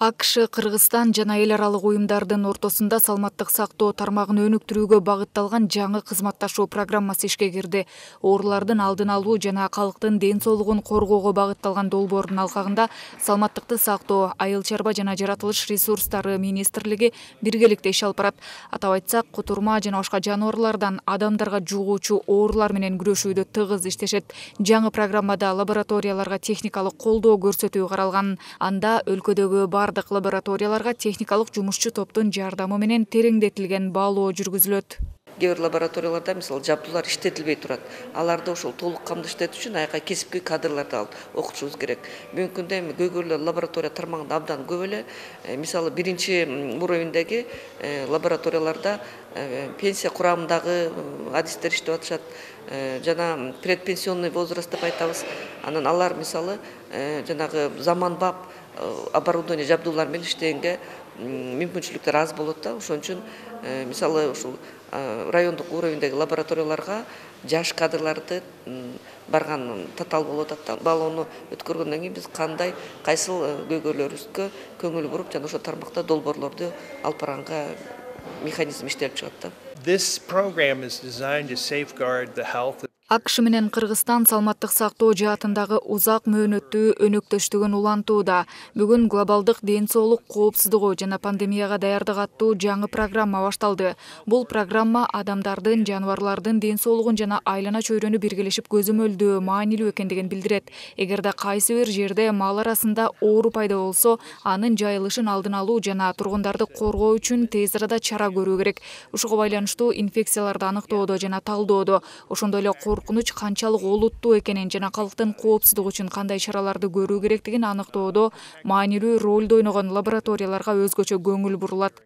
АКШ, Кыргызстан жана эл аралык уюмдардын ортосунда саламаттык сактоо тармагын өнүктүрүүгө багытталган жаңы кызматташуу программасы ишке кирди. Оорулардын алдын алуу жана калктын ден соолугун коргоого багытталган долбоордун алкагында саламаттыкты сактоо, айыл чарба жана жаратылыш ресурстары министрлиги биргеликте иш алып барат. Атап айтсак, кутурма жана башка жаныбарлардан адамдарга жугуучу оорулар менен күрөшүүдө тыгыз иштешет. Жаңы программада лабораторияларга техникалык колдоо көрсөтүү каралган. Анда өлкөдөгү бардык лабораторияларга техникалык жумушчу топтун жардамы менен тереңдетилген баалоо жүргүзүлөт. Кээ бир лабораторияларда мисалы жабдуулар иштетилбей турат. Аларды ошол толук камдуу иштетүү үчүн аяка кесипкөй кадрларды алып окутушубуз керек. Бүгүнкү күндө эми көйгөйлүү лаборатория тармагында абдан көп эле. Мисалы биринчи уровеньдеги лабораторияларда пенсия курамындагы адистер иштеп атышат. Жана предпенсионный возраст деп айтабыз. Анан алар мисалы жанагы заманбап оборудование жабдуулар менен иштегенге мүмкүнчүлүктөр аз болот да. Ошон үчүн мисалы ушул райондук уровеньдеги лабораторияларга жаш кадрларды барган татаал болуп атат. Баалоону өткөргөндөн кийин биз кайсыл көйгөйлөрүбүзгө көңүл буруп жана ошо тармакта долбоорлорду алып барганга механизм иштелип чыгат да. This program is designed to safeguard the health. АКШ менен Кыргызстан саламаттык сактоо жаатындагы узак мөөнөттүү өнөктөштүгүн улантууда. Бүгүн глобалдык ден соолук коопсуздугу жана пандемияга даярдык аттуу жаңы программа башталды. Бул программа адамдардын, жаныбарлардын ден соолугун жана айлана чөйрөнү биргелешип көзөмөлдөө маанилүү экендигин билдирет. Эгерде кайсы бир жерде мал арасында оору пайда болсо, анын жайылышын алдын алуу жана тургундарды коргоо үчүн тез арада чара көрүү керек. Ушуга байланыштуу инфекцияларды аныктоодо жана талдоодо, ошондой эле коркунуч канчалык олуттуу экенин жана калктын коопсуздугу үчүн кандай чараларды көрүү керектигин аныктоодо маанилүү ролду ойногон лабораторияларга өзгөчө көңүл бурулат.